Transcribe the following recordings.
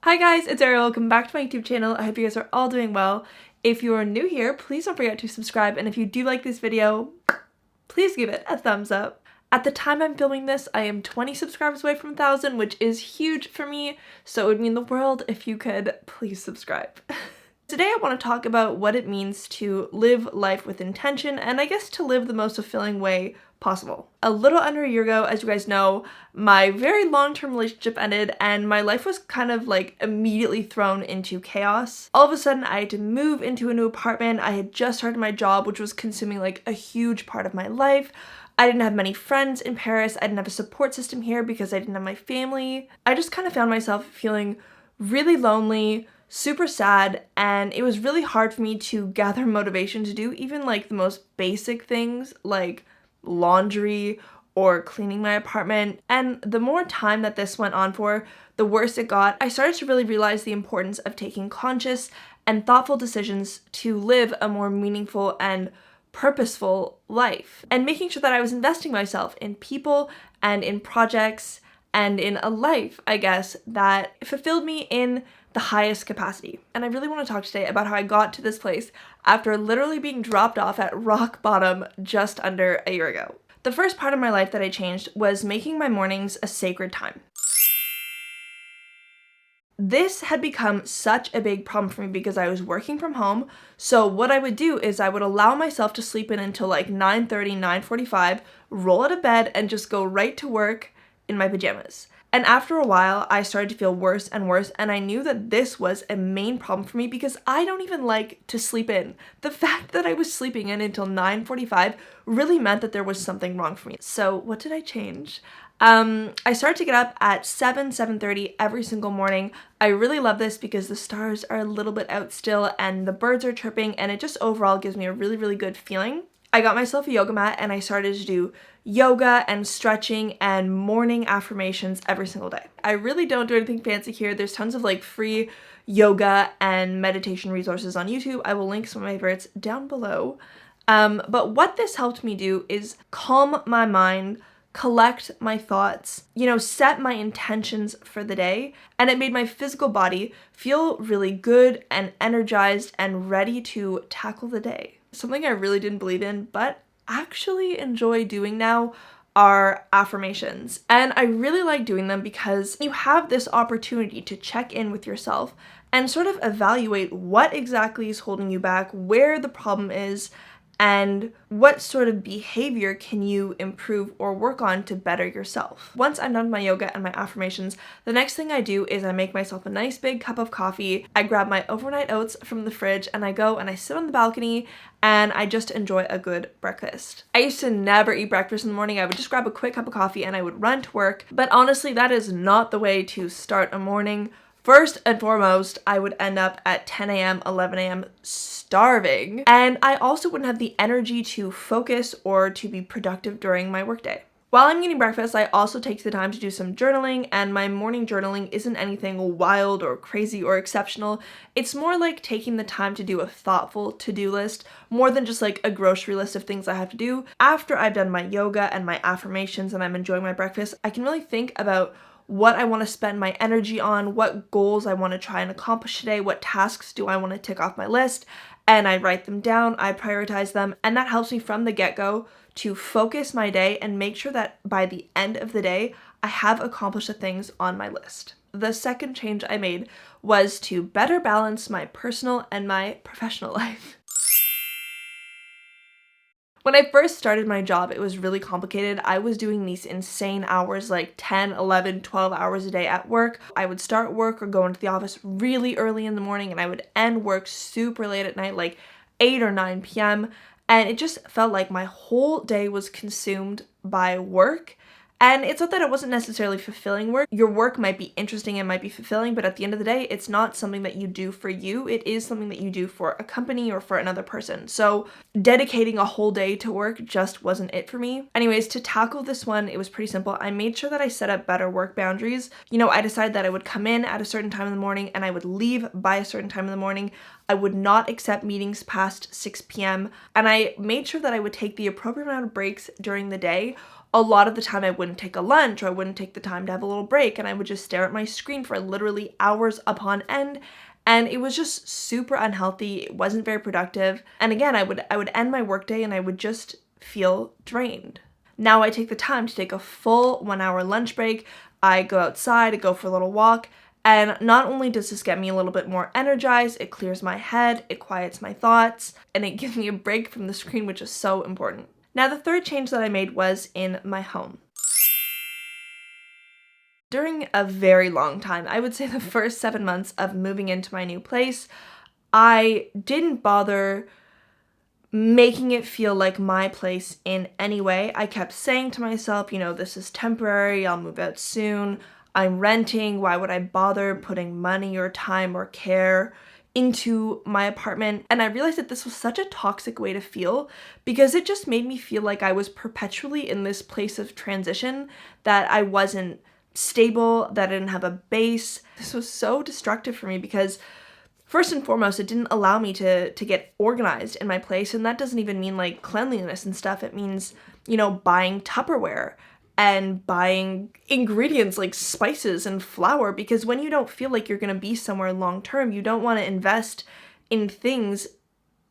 Hi guys, it's Arielle. Welcome back to my YouTube channel. I hope you guys are all doing well. If you are new here, please don't forget to subscribe, and if you do like this video, please give it a thumbs up. At the time I'm filming this, I am 20 subscribers away from 1,000, which is huge for me, so it would mean the world if you could please subscribe. Today I want to talk about what it means to live life with intention, and I guess to live the most fulfilling way possible. A little under a year ago, as you guys know, my very long-term relationship ended and my life was kind of like immediately thrown into chaos. All of a sudden I had to move into a new apartment. I had just started my job, which was consuming like a huge part of my life. I didn't have many friends in Paris. I didn't have a support system here because I didn't have my family. I just kind of found myself feeling really lonely, super sad, and it was really hard for me to gather motivation to do even like the most basic things like laundry or cleaning my apartment. And the more time that this went on for, the worse it got. I started to really realize the importance of taking conscious and thoughtful decisions to live a more meaningful and purposeful life, and making sure that I was investing myself in people and in projects and in a life, I guess, that fulfilled me in the highest capacity. And I really want to talk today about how I got to this place after literally being dropped off at rock bottom just under a year ago. The first part of my life that I changed was making my mornings a sacred time. This had become such a big problem for me because I was working from home. So what I would do is I would allow myself to sleep in until like 9:30, 9:45, roll out of bed and just go right to work in my pajamas. And after a while, I started to feel worse and worse, and I knew that this was a main problem for me because I don't even like to sleep in. The fact that I was sleeping in until 9:45 really meant that there was something wrong for me. So what did I change? I started to get up at 7:30 every single morning. I really love this because the stars are a little bit out still and the birds are chirping, and it just overall gives me a really good feeling. I got myself a yoga mat and I started to do yoga and stretching and morning affirmations every single day. I really don't do anything fancy here. There's tons of like free yoga and meditation resources on YouTube. I will link some of my favorites down below. But what this helped me do is calm my mind, collect my thoughts, set my intentions for the day, and it made my physical body feel really good and energized and ready to tackle the day. Something I really didn't believe in, but actually enjoy doing now, are affirmations. And I really like doing them because you have this opportunity to check in with yourself and sort of evaluate what exactly is holding you back, where the problem is, and what sort of behavior can you improve or work on to better yourself. Once I'm done with my yoga and my affirmations, the next thing I do is I make myself a nice big cup of coffee. I grab my overnight oats from the fridge and I go and I sit on the balcony and I just enjoy a good breakfast. I used to never eat breakfast in the morning. I would just grab a quick cup of coffee and I would run to work. But honestly, that is not the way to start a morning. First and foremost, I would end up at 10 a.m., 11 a.m. starving, and I also wouldn't have the energy to focus or to be productive during my workday. While I'm eating breakfast, I also take the time to do some journaling, and my morning journaling isn't anything wild or crazy or exceptional. It's more like taking the time to do a thoughtful to-do list, more than just like a grocery list of things I have to do. After I've done my yoga and my affirmations and I'm enjoying my breakfast, I can really think about what I want to spend my energy on, what goals I want to try and accomplish today, what tasks do I want to tick off my list, and I write them down, I prioritize them, and that helps me from the get-go to focus my day and make sure that by the end of the day, I have accomplished the things on my list. The second change I made was to better balance my personal and my professional life. When I first started my job, it was really complicated. I was doing these insane hours, like 10, 11, 12 hours a day at work. I would start work or go into the office really early in the morning and I would end work super late at night, like 8 or 9 p.m. And it just felt like my whole day was consumed by work. And it's not that it wasn't necessarily fulfilling work. Your work might be interesting and might be fulfilling, but at the end of the day, it's not something that you do for you. It is something that you do for a company or for another person. So dedicating a whole day to work just wasn't it for me. Anyways, to tackle this one, it was pretty simple. I made sure that I set up better work boundaries. I decided that I would come in at a certain time in the morning and I would leave by a certain time in the morning. I would not accept meetings past 6 p.m. And I made sure that I would take the appropriate amount of breaks during the day. a lot of the time I wouldn't take a lunch, or I wouldn't take the time to have a little break, and I would just stare at my screen for literally hours upon end. And it was just super unhealthy. It wasn't very productive. And again, I would end my workday and I would just feel drained. Now I take the time to take a full 1 hour lunch break. I go outside, I go for a little walk, and not only does this get me a little bit more energized, it clears my head, it quiets my thoughts, and it gives me a break from the screen, which is so important. Now, the third change that I made was in my home. During a very long time, I would say the first 7 months of moving into my new place, I didn't bother making it feel like my place in any way. I kept saying to myself, this is temporary, I'll move out soon, I'm renting, why would I bother putting money or time or care into my apartment? And I realized that this was such a toxic way to feel, because it just made me feel like I was perpetually in this place of transition, that I wasn't stable, that I didn't have a base. This was so destructive for me because first and foremost, it didn't allow me to get organized in my place. And that doesn't even mean like cleanliness and stuff. It means, buying Tupperware and buying ingredients like spices and flour, because when you don't feel like you're going to be somewhere long term, you don't want to invest in things,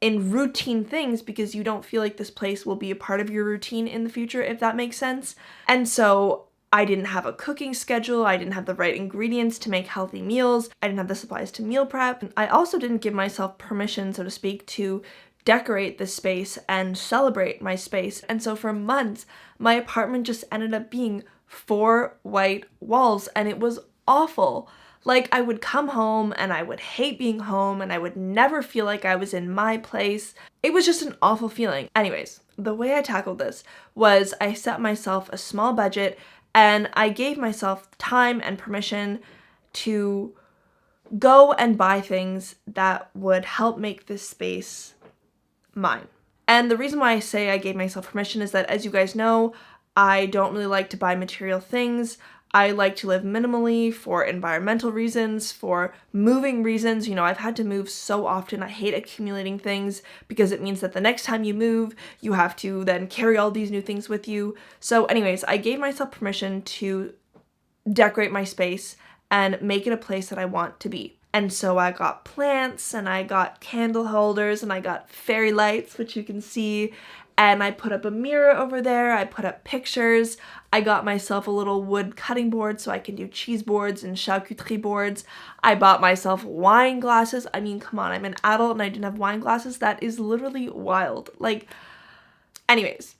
in routine things, because you don't feel like this place will be a part of your routine in the future, if that makes sense. And so I didn't have a cooking schedule, I didn't have the right ingredients to make healthy meals, I didn't have the supplies to meal prep. I also didn't give myself permission, so to speak, to decorate the space and celebrate my space. And so for months, my apartment just ended up being 4 white walls, and it was awful. Like, I would come home and I would hate being home, and I would never feel like I was in my place. It was just an awful feeling. Anyways, the way I tackled this was I set myself a small budget, and I gave myself time and permission to go and buy things that would help make this space mine. And the reason why I say I gave myself permission is that, as you guys know, I don't really like to buy material things. I like to live minimally for environmental reasons, for moving reasons. I've had to move so often. I hate accumulating things because it means that the next time you move, you have to then carry all these new things with you. So anyways, I gave myself permission to decorate my space and make it a place that I want to be. And so I got plants, and I got candle holders, and I got fairy lights, which you can see, and I put up a mirror over there, I put up pictures, I got myself a little wood cutting board so I can do cheese boards and charcuterie boards. I bought myself wine glasses. I mean, come on, I'm an adult and I didn't have wine glasses. That is literally wild. Anyways,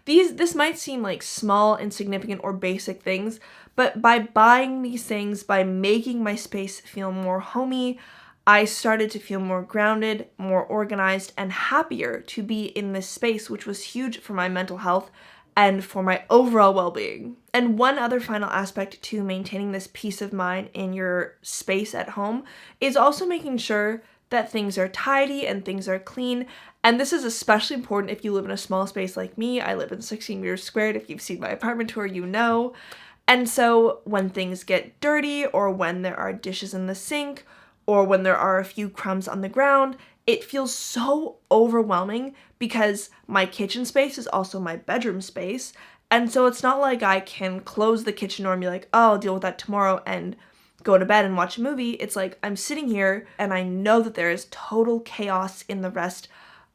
this might seem like small, insignificant, or basic things, but by buying these things, by making my space feel more homey, I started to feel more grounded, more organized, and happier to be in this space, which was huge for my mental health and for my overall well-being. And one other final aspect to maintaining this peace of mind in your space at home is also making sure that things are tidy and things are clean. And this is especially important if you live in a small space like me. I live in 16 meters squared. If you've seen my apartment tour, you know. And so when things get dirty, or when there are dishes in the sink, or when there are a few crumbs on the ground, it feels so overwhelming because my kitchen space is also my bedroom space. And so it's not like I can close the kitchen door and be like, oh, I'll deal with that tomorrow and go to bed and watch a movie. It's like I'm sitting here and I know that there is total chaos in the rest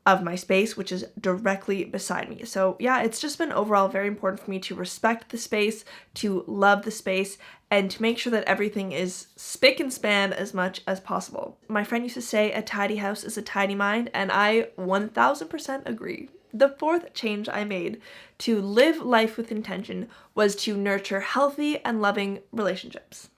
of my space, which is directly beside me. So yeah, it's just been overall very important for me to respect the space, to love the space, and to make sure that everything is spick and span as much as possible. My friend used to say a tidy house is a tidy mind, and I 1000% agree. The fourth change I made to live life with intention was to nurture healthy and loving relationships.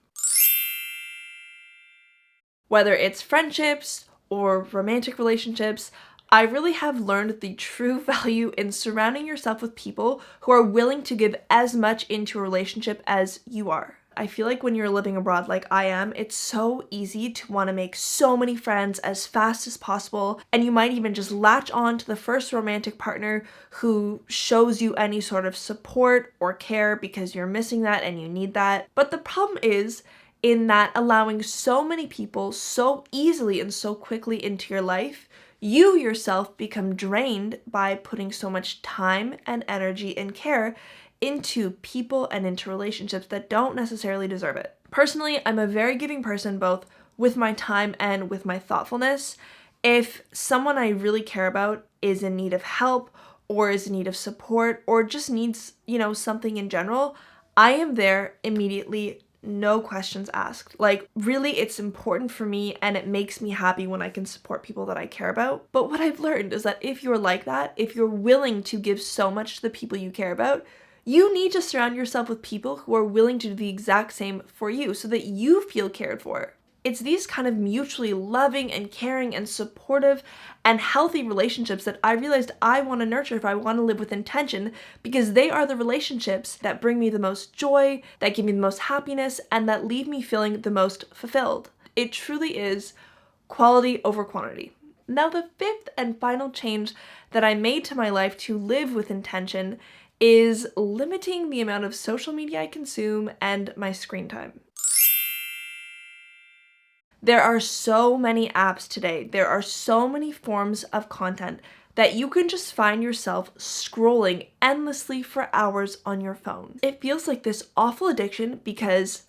Whether it's friendships or romantic relationships, I really have learned the true value in surrounding yourself with people who are willing to give as much into a relationship as you are. I feel like when you're living abroad like I am, it's so easy to want to make so many friends as fast as possible, and you might even just latch on to the first romantic partner who shows you any sort of support or care because you're missing that and you need that. But the problem is in that allowing so many people so easily and so quickly into your life, you yourself become drained by putting so much time and energy and care into people and into relationships that don't necessarily deserve it. Personally, I'm a very giving person, both with my time and with my thoughtfulness. If someone I really care about is in need of help or is in need of support or just needs, something in general, I am there immediately, no questions asked. Like, really, it's important for me and it makes me happy when I can support people that I care about. But what I've learned is that if you're like that, if you're willing to give so much to the people you care about, you need to surround yourself with people who are willing to do the exact same for you so that you feel cared for. It's these kind of mutually loving and caring and supportive and healthy relationships that I realized I want to nurture if I want to live with intention, because they are the relationships that bring me the most joy, that give me the most happiness, and that leave me feeling the most fulfilled. It truly is quality over quantity. Now, the fifth and final change that I made to my life to live with intention is limiting the amount of social media I consume and my screen time. There are so many apps today. There are so many forms of content that you can just find yourself scrolling endlessly for hours on your phone. It feels like this awful addiction because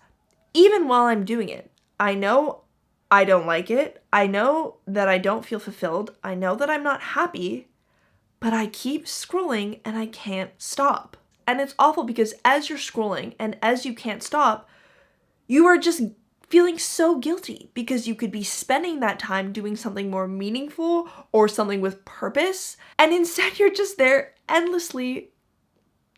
even while I'm doing it, I know I don't like it. I know that I don't feel fulfilled. I know that I'm not happy, but I keep scrolling and I can't stop. And it's awful because as you're scrolling and as you can't stop, you are just feeling so guilty because you could be spending that time doing something more meaningful or something with purpose, and instead you're just there endlessly,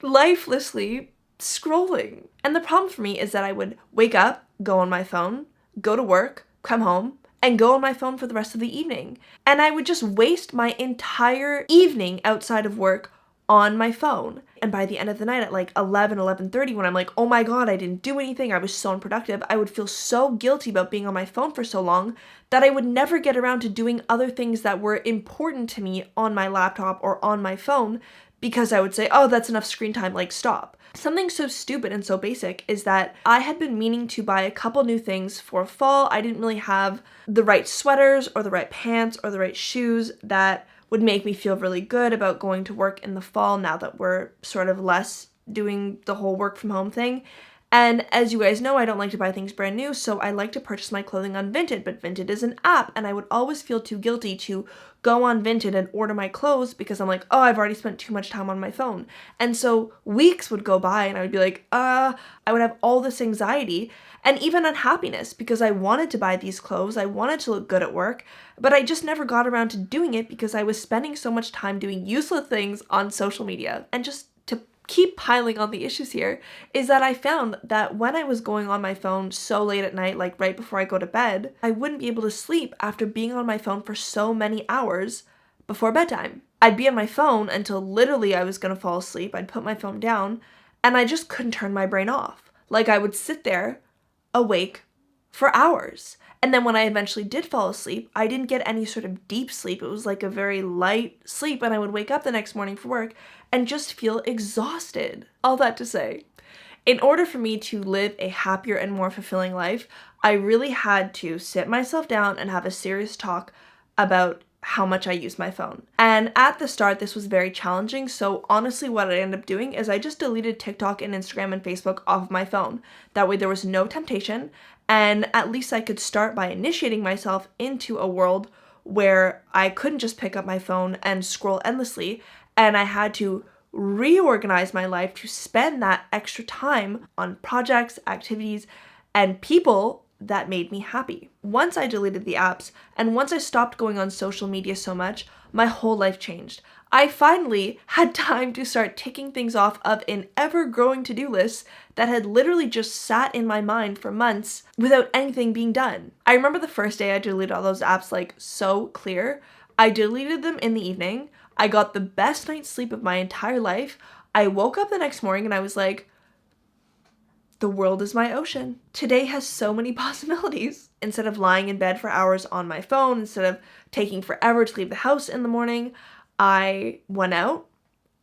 lifelessly scrolling. And the problem for me is that I would wake up, go on my phone, go to work, come home, and go on my phone for the rest of the evening. And I would just waste my entire evening outside of work on my phone. And by the end of the night at like 11:30, when I'm like, oh my God, I didn't do anything, I was so unproductive, I would feel so guilty about being on my phone for so long that I would never get around to doing other things that were important to me on my laptop or on my phone, because I would say, oh, that's enough screen time, like stop. Something so stupid and so basic is that I had been meaning to buy a couple new things for fall. I didn't really have the right sweaters or the right pants or the right shoes that would make me feel really good about going to work in the fall now that we're sort of less doing the whole work from home thing. And as you guys know, I don't like to buy things brand new, so I like to purchase my clothing on Vinted, but Vinted is an app, and I would always feel too guilty to go on Vinted and order my clothes because I'm like, oh, I've already spent too much time on my phone. And so weeks would go by and I would be like, I would have all this anxiety and even unhappiness because I wanted to buy these clothes, I wanted to look good at work, but I just never got around to doing it because I was spending so much time doing useless things on social media. And just to keep piling on the issues here is that I found that when I was going on my phone so late at night, like right before I go to bed, I wouldn't be able to sleep after being on my phone for so many hours before bedtime. I'd be on my phone until literally I was gonna fall asleep. I'd put my phone down and I just couldn't turn my brain off. Like I would sit there awake for hours. And then when I eventually did fall asleep, I didn't get any sort of deep sleep. It was like a very light sleep, and I would wake up the next morning for work and just feel exhausted. All that to say, in order for me to live a happier and more fulfilling life, I really had to sit myself down and have a serious talk about how much I use my phone. And at the start, this was very challenging. So honestly, what I ended up doing is I just deleted TikTok and Instagram and Facebook off of my phone. That way there was no temptation. And at least I could start by initiating myself into a world where I couldn't just pick up my phone and scroll endlessly. And I had to reorganize my life to spend that extra time on projects, activities, and people that made me happy. Once I deleted the apps and once I stopped going on social media so much, my whole life changed. I finally had time to start ticking things off of an ever-growing to-do list that had literally just sat in my mind for months without anything being done. I remember the first day I deleted all those apps like so clear. I deleted them in the evening. I got the best night's sleep of my entire life. I woke up the next morning and I was like, the world is my ocean. Today has so many possibilities. Instead of lying in bed for hours on my phone, instead of taking forever to leave the house in the morning, I went out.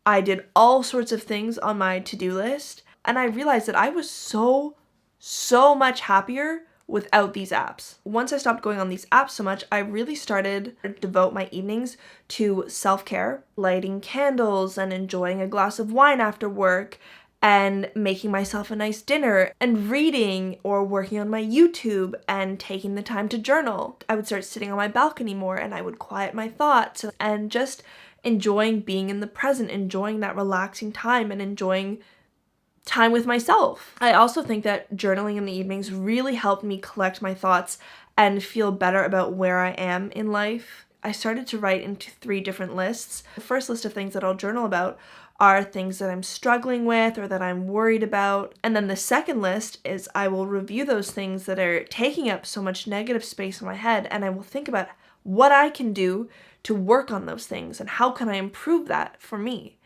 I did all sorts of things on my to-do list, and I realized that I was so much happier without these apps. Once I stopped going on these apps so much, I really started to devote my evenings to self-care, lighting candles and enjoying a glass of wine after work, and making myself a nice dinner and reading or working on my YouTube and taking the time to journal. I would start sitting on my balcony more and I would quiet my thoughts and just enjoying being in the present, enjoying that relaxing time and enjoying time with myself. I also think that journaling in the evenings really helped me collect my thoughts and feel better about where I am in life. I started to write into 3 different lists. The first list of things that I'll journal about are things that I'm struggling with or that I'm worried about. And then the second list is I will review those things that are taking up so much negative space in my head, and I will think about what I can do to work on those things and how can I improve that for me.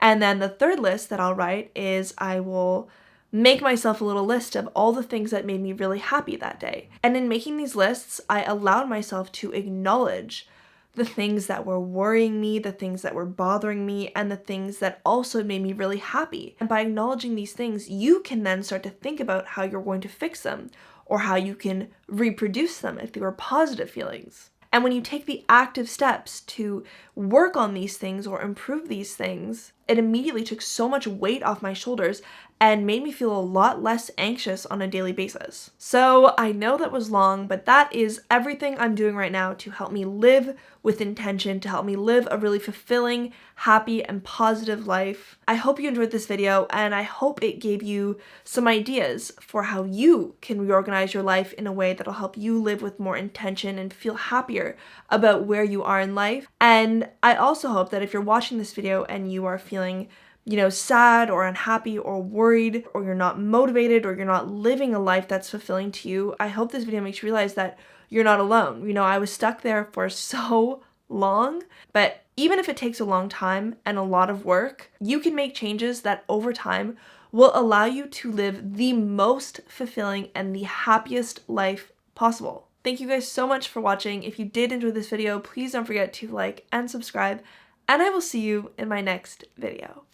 And then the third list that I'll write is I will make myself a little list of all the things that made me really happy that day. And in making these lists, I allowed myself to acknowledge the things that were worrying me, the things that were bothering me, and the things that also made me really happy. And by acknowledging these things, you can then start to think about how you're going to fix them or how you can reproduce them if they were positive feelings. And when you take the active steps to work on these things or improve these things, it immediately took so much weight off my shoulders and made me feel a lot less anxious on a daily basis. So I know that was long, but that is everything I'm doing right now to help me live with intention, to help me live a really fulfilling, happy, and positive life. I hope you enjoyed this video, and I hope it gave you some ideas for how you can reorganize your life in a way that'll help you live with more intention and feel happier about where you are in life. And I also hope that if you're watching this video and you are feeling sad or unhappy or worried, or you're not motivated, or you're not living a life that's fulfilling to you, I hope this video makes you realize that you're not alone. I was stuck there for so long, but even if it takes a long time and a lot of work, you can make changes that over time will allow you to live the most fulfilling and the happiest life possible. Thank you guys so much for watching. If you did enjoy this video, please don't forget to like and subscribe, and I will see you in my next video.